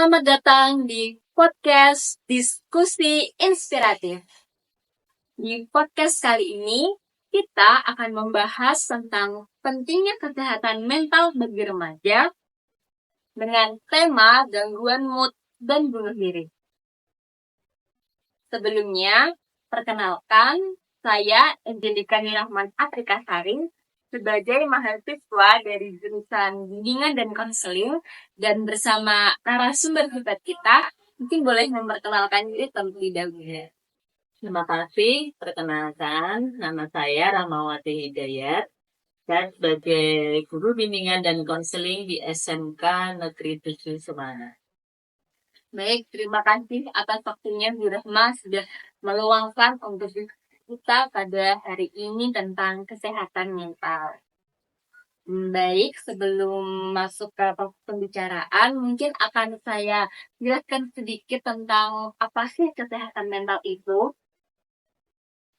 Selamat datang di podcast Diskusi Inspiratif. Di podcast kali ini, kita akan membahas tentang pentingnya kesehatan mental bagi remaja dengan tema gangguan mood dan bunuh diri. Sebelumnya, perkenalkan, saya Angelika Nirahman Afrikasari sebagai mahasiswa dari jurusan bimbingan dan konseling, dan bersama narasumber hebat kita, mungkin boleh memperkenalkan diri terlebih dahulu. Terima kasih. Perkenalkan, nama saya Rahmawati Hidayat dan sebagai guru bimbingan dan konseling di SMK Negeri 7 Semarang. Baik, terima kasih atas waktunya Bu Rahma sudah meluangkan untuk kita pada hari ini tentang kesehatan mental. Baik, sebelum masuk ke pembicaraan, mungkin akan saya jelaskan sedikit tentang apa sih kesehatan mental itu.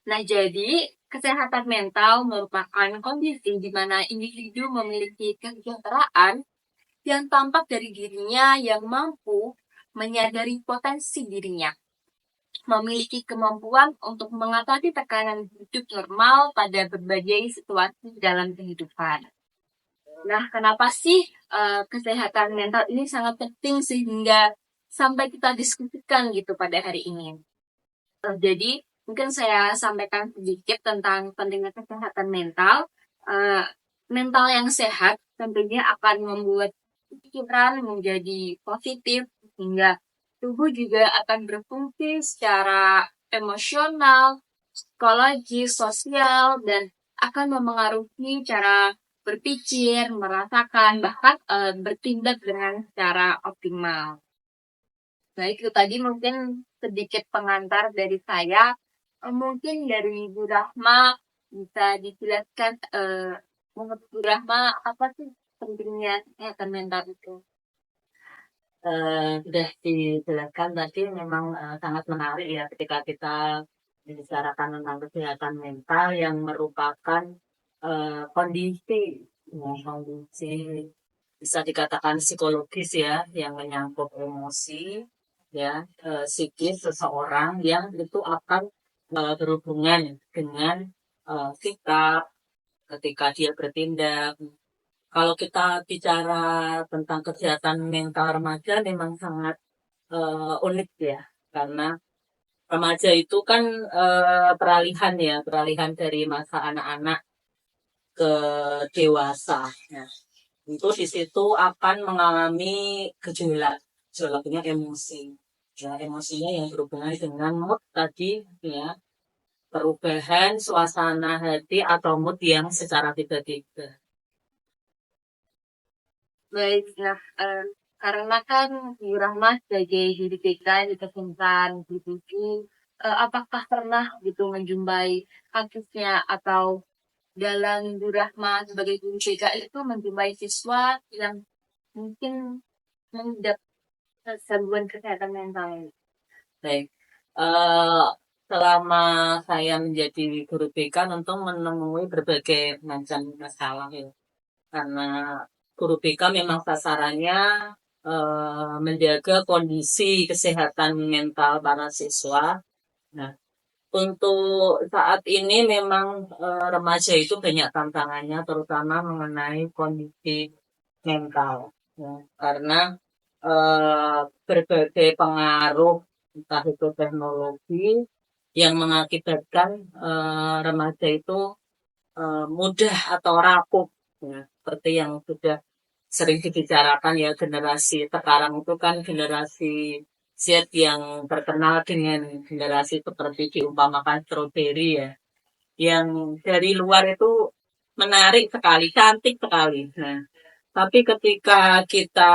Nah, jadi kesehatan mental merupakan kondisi di mana individu memiliki kesejahteraan yang tampak dari dirinya yang mampu menyadari potensi dirinya, memiliki kemampuan untuk mengatasi tekanan hidup normal pada berbagai situasi dalam kehidupan. Nah, kenapa sih kesehatan mental ini sangat penting sehingga sampai kita diskusikan gitu pada hari ini? Jadi, mungkin saya sampaikan sedikit tentang pentingnya kesehatan mental. Mental yang sehat tentunya akan membuat pikiran menjadi positif, sehingga tubuh juga akan berfungsi secara emosional, psikologis, sosial, dan akan memengaruhi cara berpikir, merasakan, bahkan bertindak dengan secara optimal. Baik, itu tadi mungkin sedikit pengantar dari saya. Mungkin dari Bu Rahma bisa dijelaskan, menurut Bu Rahma apa sih pentingnya kesehatan mental itu? Sudah dijelaskan tadi memang sangat menarik ya ketika kita membicarakan tentang kesehatan mental yang merupakan kondisi bisa dikatakan psikologis ya yang menyangkut emosi ya psikis seseorang yang itu akan berhubungan dengan sikap ketika dia bertindak. Kalau kita bicara tentang kesehatan mental remaja memang sangat unik ya, karena remaja itu kan peralihan dari masa anak-anak ke dewasa. Ya. Itu di situ akan mengalami gejolaknya emosi. Ya, emosinya yang berhubungan dengan mood tadi ya, perubahan suasana hati atau mood yang secara tiba-tiba. Baik, nah karena kan Bu Rahma sebagai guru TK di Kementerian Pendidikan, apakah pernah gitu menjumpai kasusnya atau dalam Bu Rahma sebagai guru TK itu menjumpai siswa yang mungkin mengidap gangguan kesehatan mental? Baik, selama saya menjadi guru BK tentu menemui berbagai macam masalah ya. Karena guru BK memang sasarannya menjaga kondisi kesehatan mental para siswa. Nah, untuk saat ini memang remaja itu banyak tantangannya, terutama mengenai kondisi mental. Ya. Karena berbagai pengaruh entah itu teknologi yang mengakibatkan remaja itu mudah atau rapuh ya. Seperti yang sudah sering dibicarakan ya, generasi sekarang itu kan generasi Z yang terkenal dengan generasi seperti diumpamakan stroberi ya, yang dari luar itu menarik sekali, cantik sekali. Nah, tapi ketika kita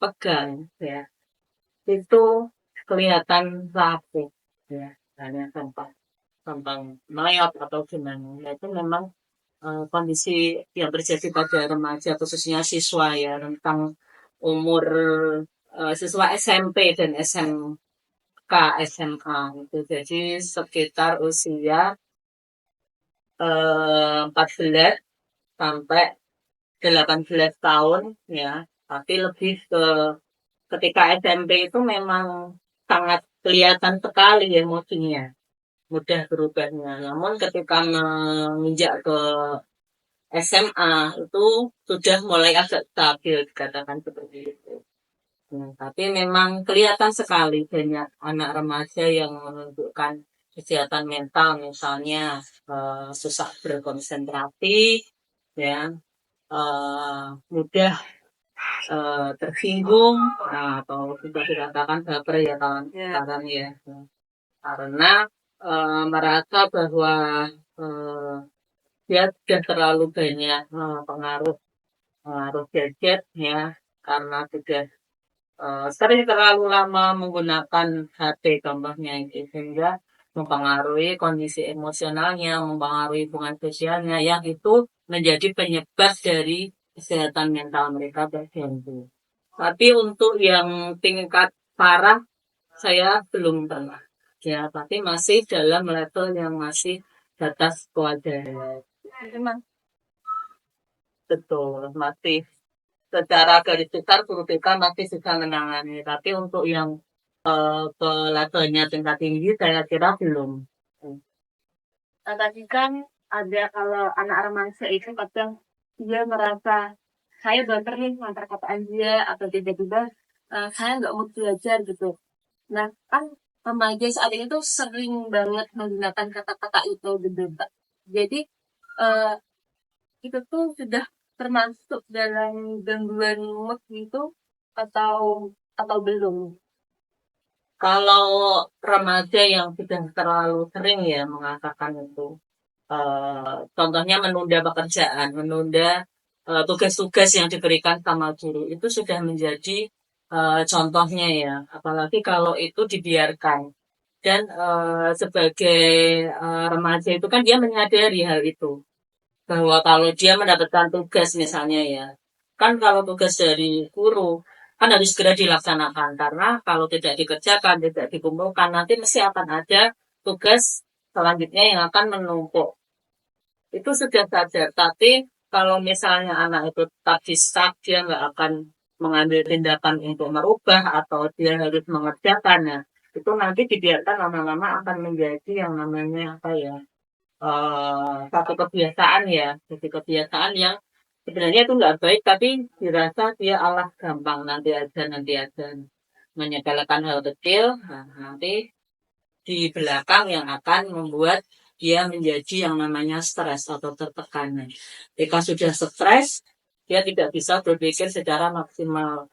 pegang ya, itu kelihatan rapuh ya, hanya gampang meleot atau gimana. Ya, itu memang kondisi yang terjadi pada remaja khususnya siswa ya, rentang umur siswa SMP dan SMK SMA itu. Jadi sekitar usia 14 sampai 18 tahun ya, tapi lebih ke ketika SMP itu memang sangat kelihatan sekali emosinya, mudah berubahnya. Namun ketika menginjak ke SMA itu sudah mulai agak stabil, dikatakan seperti itu. Tapi memang kelihatan sekali banyak anak remaja yang menunjukkan kesehatan mental, misalnya susah berkonsentrasi, ya, mudah tersinggung, nah, atau sudah dikatakan baper ya kawan sekarang ya, karena merasa bahwa eh, dia sudah terlalu banyak pengaruh pengaruh gadget ya, karena sudah sering terlalu lama menggunakan HP contohnya itu, sehingga mempengaruhi kondisi emosionalnya, mempengaruhi hubungan sosialnya, yang itu menjadi penyebab dari kesehatan mental mereka terganggu. Tapi untuk yang tingkat parah saya belum pernah. Ya, tapi masih dalam level yang masih batas kewajaran. Memang Betul, masih secara garis besar guru BK masih bisa menangani. Tapi untuk yang ke levelnya tingkat tinggi saya kira belum. tadi kan ada kalau anak remaja itu kadang dia merasa saya baper nih ngantar perkataan dia atau tiba-tiba saya nggak mau belajar gitu. Nah kan remaja saat ini tuh sering banget menggunakan kata-kata itu gitu, Pak. Jadi eh, itu tuh sudah termasuk dalam gangguan mood gitu atau atau belum? Kalau remaja yang sudah terlalu sering ya mengatakan itu, contohnya menunda pekerjaan, menunda tugas-tugas yang diberikan sama guru, itu sudah menjadi contohnya ya. Apalagi kalau itu dibiarkan. Dan sebagai remaja itu kan dia menyadari hal itu, bahwa kalau dia mendapatkan tugas misalnya ya, kan kalau tugas dari guru kan harus segera dilaksanakan, karena kalau tidak dikerjakan, tidak dikumpulkan, nanti mesti akan ada tugas selanjutnya yang akan menumpuk. Itu sudah sadar, tapi kalau misalnya anak itu tetap stuck, dia nggak akan mengambil tindakan untuk merubah atau dia harus mengerjakannya, itu nanti dibiarkan lama-lama akan menjadi yang namanya apa ya, satu kebiasaan ya, jadi kebiasaan yang sebenarnya itu nggak baik, tapi dirasa dia alah gampang, nanti aja menyepelekan hal kecil, nah, nanti di belakang yang akan membuat dia menjadi yang namanya stres atau tertekan. Jika sudah stres, dia tidak bisa berpikir secara maksimal.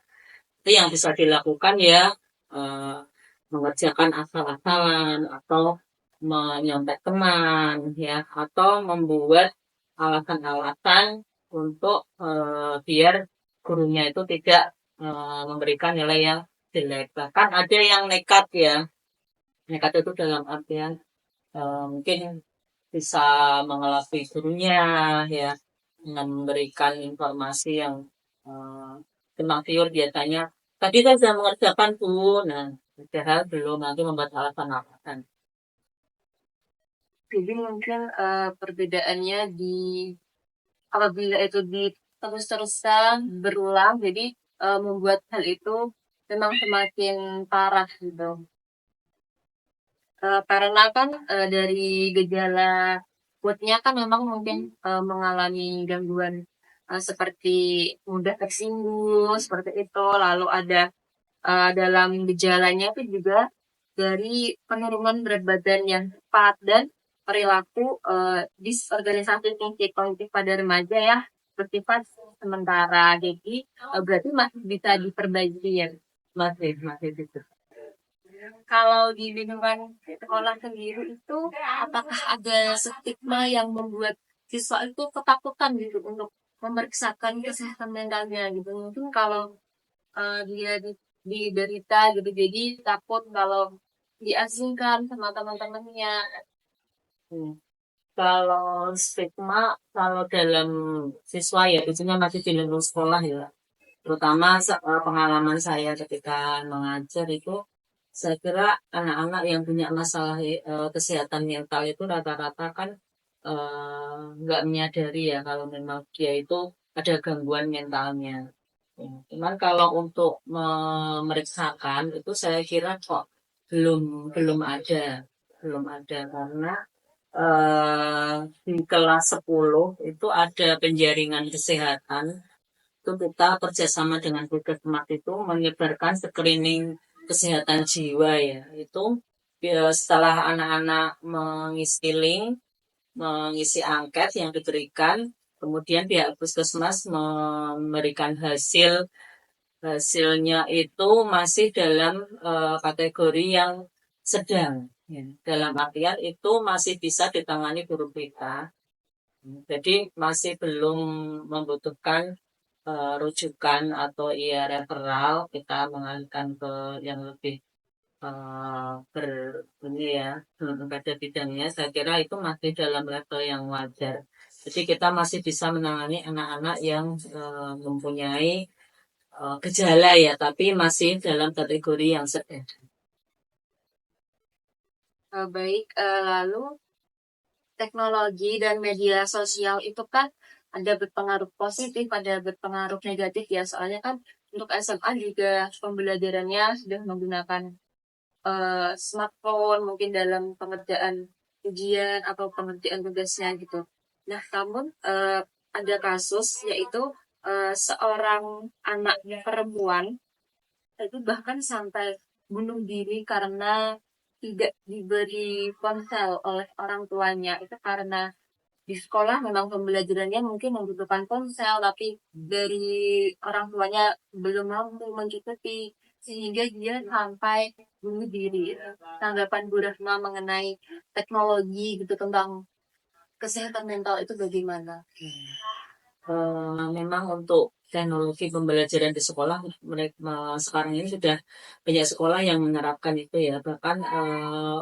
Itu yang bisa dilakukan ya, eh, mengerjakan asal-asalan atau menyontek teman ya, atau membuat alasan-alasan untuk biar gurunya itu tidak memberikan nilai yang jelek. Bahkan ada yang nekat ya, nekat itu dalam artian mungkin bisa mengelabui gurunya ya, dengan memberikan informasi yang eh, tentang teori biasanya. Tadi saya sudah mengerjakan Bu, nah padahal belum, nanti membuat alasan-alasan. Jadi mungkin perbedaannya di apabila itu di terus-terusan berulang, jadi membuat hal itu memang semakin parah gitu. Karena kan dari gejala moodnya kan memang mungkin mengalami gangguan seperti mudah tersinggung seperti itu. Lalu ada dalam gejalanya itu juga dari penurunan berat badan yang cepat dan perilaku disorganisasi fungsi kognitif pada remaja ya bersifat sementara. Jadi berarti masih bisa diperbaiki ya. Masih gitu. Kalau di lingkungan sekolah sendiri itu, apakah ada stigma yang membuat siswa itu ketakutan gitu untuk memeriksakan kesehatan mentalnya gitu? Mungkin kalau dia diderita gitu, jadi takut kalau diasingkan sama teman-temannya. Hmm. Kalau stigma, kalau dalam siswa ya, khususnya masih di lingkungan sekolah ya, terutama pengalaman saya ketika mengajar itu, saya kira anak-anak yang punya masalah kesehatan mental itu rata-rata kan nggak menyadari ya kalau memang dia itu ada gangguan mentalnya. Cuman kalau untuk memeriksakan itu saya kira kok belum ada karena di kelas 10 itu ada penjaringan kesehatan. Itu kita kerjasama dengan Puskesmas itu menyebarkan screening kesehatan jiwa ya. Itu setelah anak-anak mengisi link, mengisi angket yang diberikan, kemudian pihak Puskesmas memberikan hasilnya itu masih dalam kategori yang sedang. Ya. Dalam artian itu masih bisa ditangani guru BK. Jadi masih belum membutuhkan rujukan atau referral, kita mengalihkan ke yang lebih ber ini ya pada bidangnya. Saya kira itu masih dalam level yang wajar. Jadi kita masih bisa menangani anak-anak yang mempunyai gejala ya, tapi masih dalam kategori yang sedang. Baik, lalu teknologi dan media sosial itu kan ada berpengaruh positif, ada berpengaruh negatif ya. Soalnya kan untuk SMA juga pembelajarannya sudah menggunakan smartphone mungkin dalam pengerjaan ujian atau pengerjaan tugasnya gitu. Nah, namun ada kasus yaitu seorang anak perempuan itu bahkan sampai bunuh diri karena tidak diberi ponsel oleh orang tuanya. Itu karena di sekolah memang pembelajarannya mungkin membutuhkan ponsel, tapi dari orang tuanya belum mampu mencukupi sehingga dia sampai bunuh diri. Tanggapan Bu Rahma mengenai teknologi gitu tentang kesehatan mental itu bagaimana? Memang untuk teknologi pembelajaran di sekolah mereka sekarang ini sudah banyak sekolah yang menerapkan itu ya, bahkan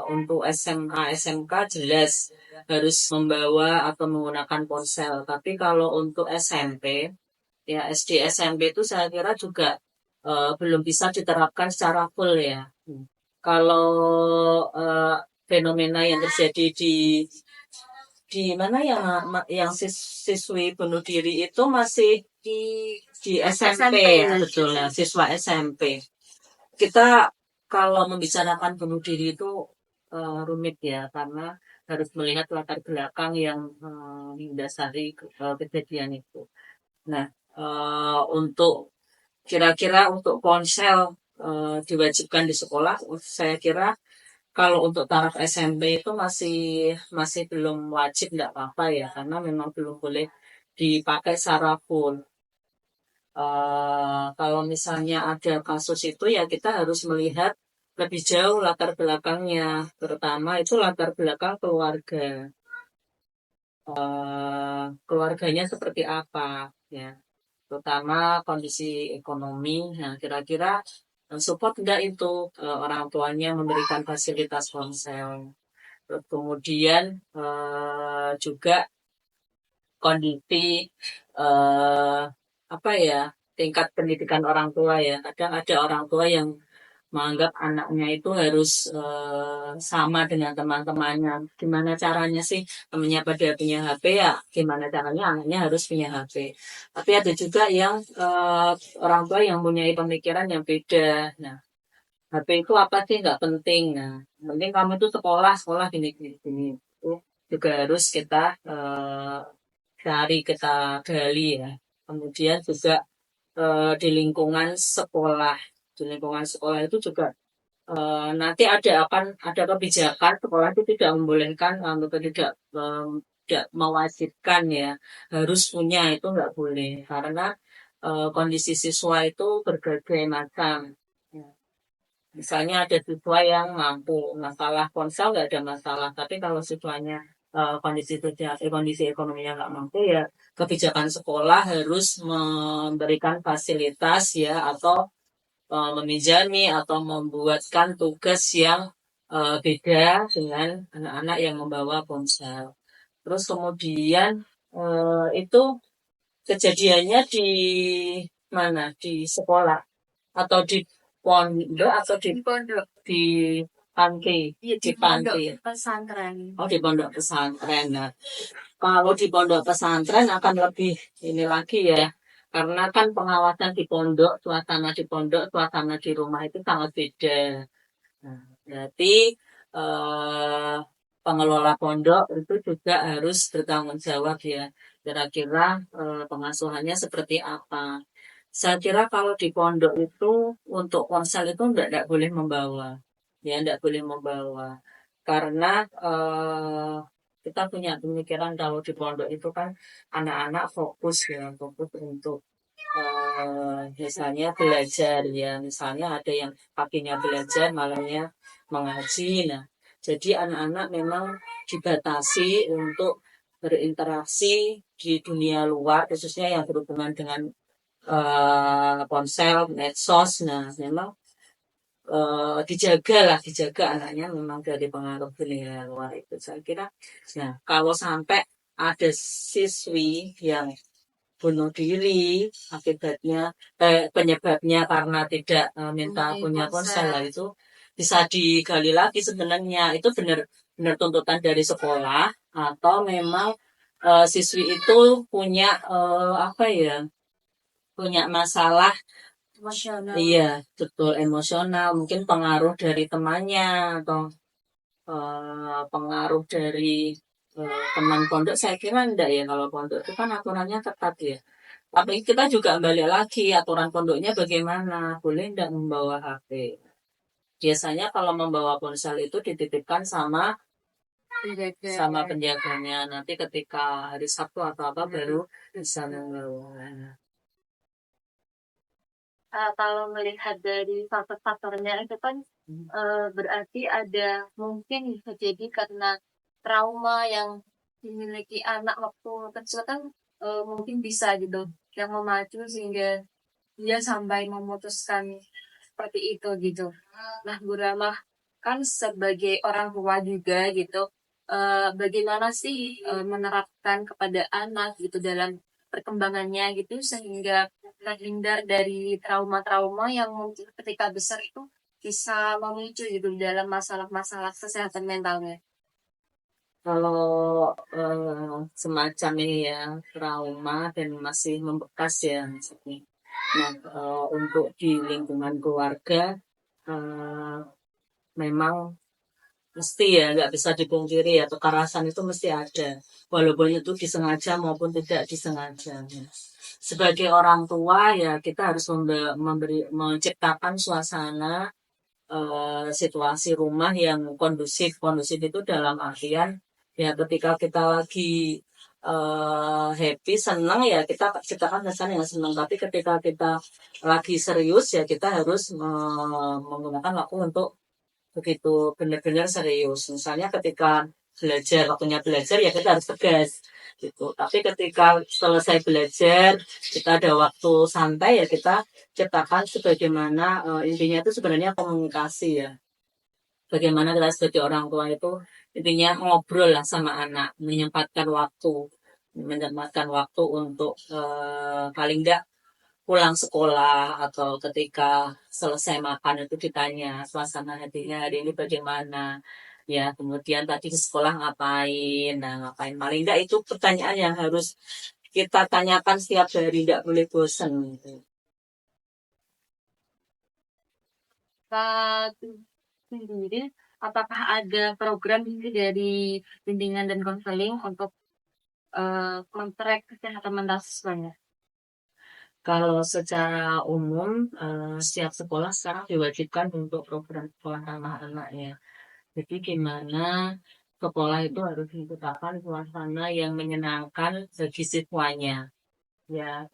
untuk SMA SMK jelas harus membawa atau menggunakan ponsel, tapi kalau untuk SMP ya SD SMP itu saya kira juga belum bisa diterapkan secara full ya. Kalau eh, fenomena yang terjadi di mana yang siswi bunuh diri itu masih di SMP ya, betul ya, siswa SMP. Kita kalau membicarakan bunuh diri itu rumit ya, karena harus melihat latar belakang yang mendasari kejadian itu. Nah, untuk kira-kira untuk ponsel diwajibkan di sekolah, saya kira kalau untuk taraf SMP itu masih masih belum wajib, nggak apa-apa ya, karena memang belum boleh dipakai secara full. Kalau misalnya ada kasus itu ya kita harus melihat lebih jauh latar belakangnya, terutama itu latar belakang keluarga. Keluarganya seperti apa ya, terutama kondisi ekonomi. Nah, kira-kira support enggak itu orang tuanya memberikan fasilitas ponsel. Terus kemudian juga kondisi eh, apa ya, tingkat pendidikan orang tua ya. Kadang ada orang tua yang menganggap anaknya itu harus sama dengan teman-temannya. Gimana caranya sih temannya pada punya HP ya? Gimana caranya anaknya harus punya HP? Tapi ada juga yang orang tua yang punya pemikiran yang beda. Nah, HP itu apa sih? Nggak penting. Nah, penting kamu itu sekolah, sekolah gini, gini, gini. Itu juga harus kita cari, kita gali ya. Kemudian juga di lingkungan sekolah. Di lingkungan sekolah itu juga nanti akan ada kebijakan sekolah itu tidak membolehkan atau tidak mewajibkan ya harus punya, itu nggak boleh karena kondisi siswa itu berbagai macam. Ya. Misalnya ada siswa yang mampu, masalah ponsel nggak ada masalah, tapi kalau siswanya kondisi ekonominya nggak mampu ya kebijakan sekolah harus memberikan fasilitas ya, atau meminjami atau membuatkan tugas yang beda dengan anak-anak yang membawa ponsel. Terus kemudian itu kejadiannya di mana? Di sekolah atau di pondok atau di panti? Iya, Di panti. pesantren. Oh, di pondok pesantren. Nah, kalau di pondok pesantren akan lebih ini lagi ya, Karena kan pengawasan di pondok, suasana di rumah itu sangat beda. Nah, berarti eh, pengelola pondok itu juga harus bertanggung jawab ya. Kira-kira pengasuhannya seperti apa. Saya kira kalau di pondok itu untuk ponsel itu enggak boleh membawa. Ya, enggak boleh membawa. Karena kita punya pemikiran kalau di pondok itu kan anak-anak fokus ya, fokus untuk misalnya belajar ya, misalnya ada yang paginya belajar malamnya mengaji. Nah, jadi anak-anak memang dibatasi untuk berinteraksi di dunia luar, khususnya yang berhubungan dengan ponsel, medsos. Nah, memang dijaga anaknya memang dari pengaruh dunia luar itu. Saya kira, nah kalau sampai ada siswi yang bunuh diri akibatnya penyebabnya karena tidak minta punya ponsel lah itu bisa digali lagi sebenarnya itu benar tuntutan dari sekolah atau memang siswi itu punya apa ya punya masalah Emosional. iya betul emosional mungkin pengaruh dari temannya atau pengaruh dari teman pondok saya kira enggak ya kalau pondok itu kan aturannya ketat ya. Tapi kita juga balik lagi aturan pondoknya bagaimana, boleh enggak membawa HP. Biasanya kalau membawa ponsel itu dititipkan sama Penjaga. penjaganya. Nanti ketika hari Sabtu atau apa baru bisa membawa. Kalau melihat dari faktor-faktornya itu kan berarti ada mungkin bisa jadi karena trauma yang dimiliki anak waktu kecil kan mungkin bisa gitu yang memacu sehingga dia sampai memutuskan seperti itu gitu. Nah, Bu Ramah kan sebagai orang tua juga gitu, bagaimana sih menerapkan kepada anak gitu dalam perkembangannya gitu sehingga terhindar dari trauma-trauma yang mungkin ketika besar itu bisa memicu gitu dalam masalah-masalah kesehatan mentalnya. Kalau semacam ini ya trauma dan masih membekas ya maksudnya. Nah, untuk di lingkungan keluarga eh, memang mesti ya nggak bisa dipungkiri ya kekerasan itu mesti ada walaupun itu disengaja maupun tidak disengaja. Sebagai orang tua ya kita harus menciptakan suasana situasi rumah yang kondusif. Kondusif itu dalam artian ya ketika kita lagi happy, senang ya kita ciptakan suasana yang senang. Tapi ketika kita lagi serius ya kita harus menggunakan waktu untuk begitu benar-benar serius. Misalnya ketika waktunya belajar ya kita harus tegas gitu. Tapi ketika selesai belajar, kita ada waktu santai ya kita ciptakan sebagaimana intinya itu sebenarnya komunikasi ya. Bagaimana kita sebagai orang tua itu intinya ngobrol lah sama anak, menyempatkan waktu untuk paling enggak pulang sekolah atau ketika selesai makan itu ditanya suasana hatinya hari ini bagaimana ya kemudian tadi di sekolah ngapain nah ngapain paling enggak itu pertanyaan yang harus kita tanyakan setiap hari enggak boleh bosan gitu. Pak sendiri, apakah ada program ini dari bimbingan dan konseling untuk memtrack kesehatan mental siswanya? Kalau secara umum setiap sekolah sekarang diwajibkan untuk program sekolah ramah anak ya. Jadi gimana sekolah itu harus menciptakan suasana yang menyenangkan bagi siswanya. Ya,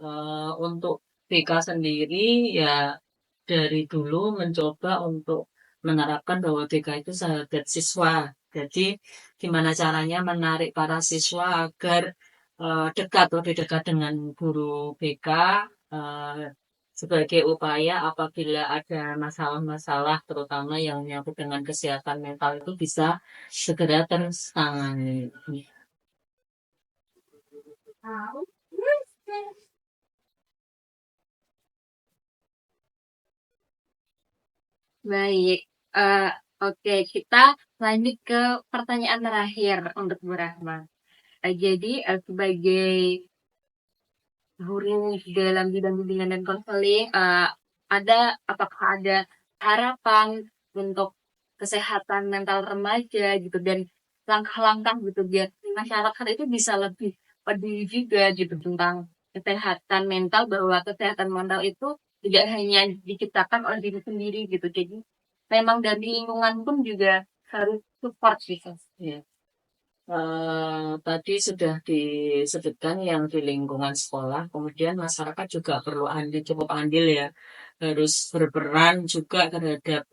untuk BK sendiri ya dari dulu mencoba untuk menerapkan bahwa BK itu sahabat siswa. Jadi gimana caranya menarik para siswa agar dekat, lebih dekat dengan guru BK sebagai upaya apabila ada masalah-masalah terutama yang menyangkut dengan kesehatan mental itu bisa segera tertangani. Baik, oke kita lanjut ke pertanyaan terakhir untuk Bu Rahma. Jadi sebagai guru dalam bidang bimbingan dan konseling, apakah ada harapan untuk kesehatan mental remaja gitu dan langkah-langkah gitu biar masyarakat itu bisa lebih peduli juga gitu tentang kesehatan mental, bahwa kesehatan mental itu tidak hanya diciptakan oleh diri sendiri gitu. Jadi memang dari lingkungan pun juga harus support gitu. Ya. Tadi sudah disebutkan yang di lingkungan sekolah, kemudian masyarakat juga perlu cukup andil ya, harus berperan juga terhadap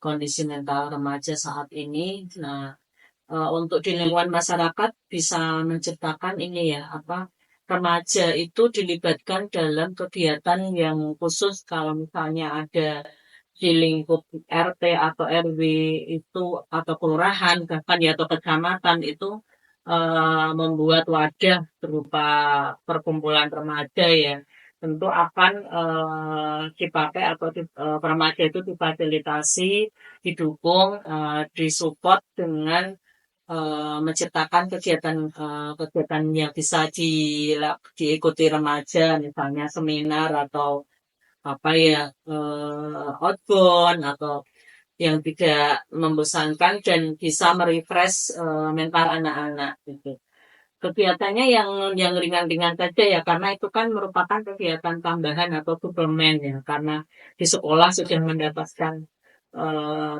kondisi mental remaja saat ini. Nah, untuk di lingkungan masyarakat bisa menciptakan ini ya, apa, remaja itu dilibatkan dalam kegiatan yang khusus kalau misalnya ada di lingkup RT atau RW itu atau kelurahan bahkan ya atau kecamatan itu membuat wadah berupa perkumpulan remaja ya tentu akan dipakai atau remaja itu difasilitasi, didukung, disupport dengan menciptakan kegiatan yang bisa diikuti remaja, misalnya seminar atau apa ya outbound atau yang tidak membosankan dan bisa merefresh mental anak-anak gitu. Kegiatannya yang ringan-ringan saja ya karena itu kan merupakan kegiatan tambahan atau suplemen ya karena di sekolah sudah mendapatkan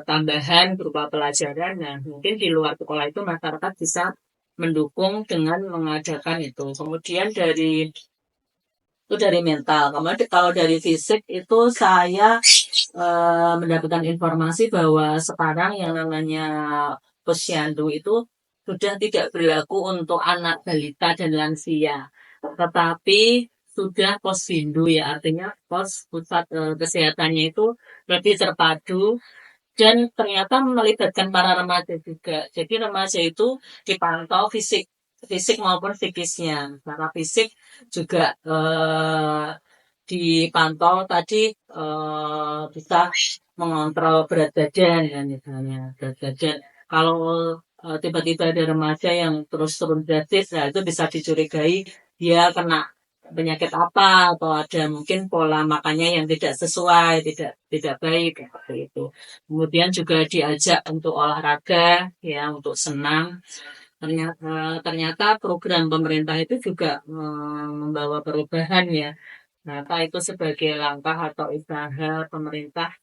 tambahan berupa pelajaran. Nah, mungkin di luar sekolah itu masyarakat bisa mendukung dengan mengadakan itu. Kemudian itu dari mental. Kemudian kalau dari fisik itu saya mendapatkan informasi bahwa sekarang yang namanya posyandu itu sudah tidak berlaku untuk anak balita dan lansia, tetapi sudah posyandu ya artinya pos pusat kesehatannya itu lebih terpadu dan ternyata melibatkan para remaja juga. Jadi remaja itu dipantau fisik maupun psikisnya. Secara fisik juga dipantau tadi bisa mengontrol berat badan ya misalnya berat badan. Kalau tiba-tiba ada remaja yang terus turun drastis, nah itu bisa dicurigai dia kena penyakit apa atau ada mungkin pola makannya yang tidak sesuai, tidak baik seperti itu. Kemudian juga diajak untuk olahraga ya untuk senam. Ternyata program pemerintah itu juga membawa perubahan ya. Nah, itu sebagai langkah atau usaha pemerintah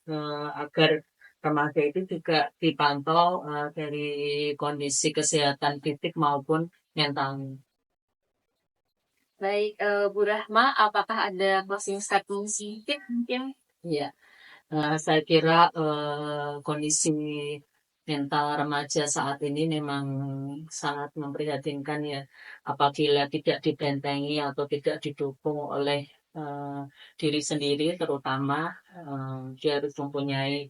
agar remaja itu juga dipantau dari kondisi kesehatan fisik maupun mental. Baik, Bu Rahma, apakah ada closing statement sedikit mungkin? Ya, saya kira kondisi mental remaja saat ini memang sangat memprihatinkan ya. Apabila tidak dibentengi atau tidak didukung oleh eh, diri sendiri, terutama dia harus mempunyai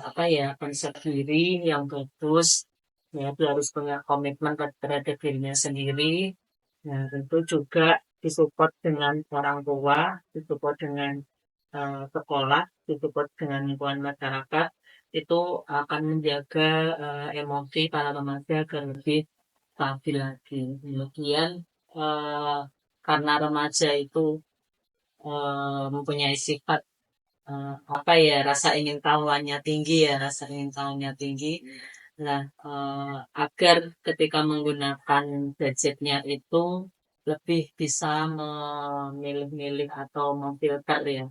apa ya konsep diri yang bagus. Ya, dia harus punya komitmen terhadap dirinya sendiri. Nah, tentu juga disupport dengan orang tua, disupport dengan sekolah, disupport dengan lingkungan masyarakat, itu akan menjaga emosi para remaja agar lebih stabil lagi. Kemudian eh, karena remaja itu mempunyai sifat apa ya rasa ingin tahuannya tinggi ya rasa ingin tahunya tinggi. Nah, agar ketika menggunakan gadgetnya itu lebih bisa memilih-milih atau memfilter ya.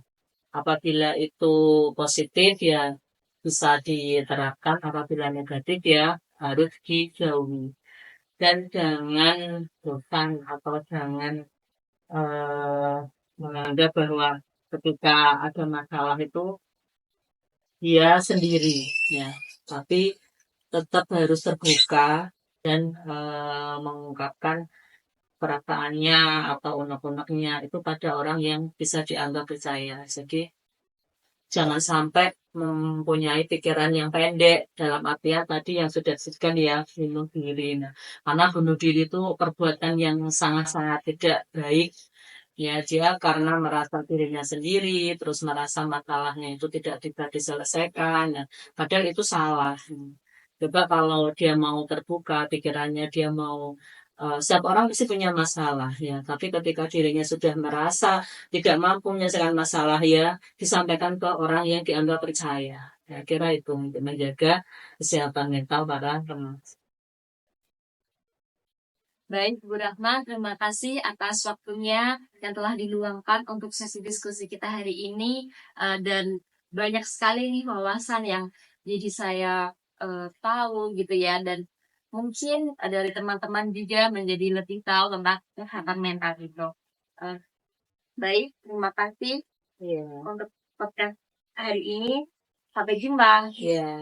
Apabila itu positif ya bisa diterapkan, apabila negatif ya harus dijauhi. Dan jangan bosan atau jangan eh, menganggap bahwa ketika ada masalah itu dia sendiri ya. Tapi tetap harus terbuka dan mengungkapkan perasaannya atau unek-uneknya itu pada orang yang bisa dianggap percaya. Jadi jangan sampai mempunyai pikiran yang pendek dalam artian tadi yang sudah disebutkan ya bunuh diri. Nah, karena bunuh diri itu perbuatan yang sangat-sangat tidak baik. Ya dia karena merasa dirinya sendiri, terus merasa masalahnya itu tidak bisa diselesaikan. Nah, padahal itu salah. Coba kalau dia mau terbuka pikirannya, dia mau setiap orang pasti punya masalah ya, tapi ketika dirinya sudah merasa tidak mampu menyelesaikan masalah ya, disampaikan ke orang yang dianggap percaya. Ya, kira itu untuk menjaga kesehatan mental para remaja. Baik, Bu Rahma, terima kasih atas waktunya yang telah diluangkan untuk sesi diskusi kita hari ini. Dan banyak sekali nih wawasan yang jadi saya tahu gitu ya. Dan mungkin dari teman-teman juga menjadi lebih tahu tentang kesehatan mental itu. Eh, Baik, terima kasih Iya. untuk podcast hari ini. Sampai jumpa. Ya.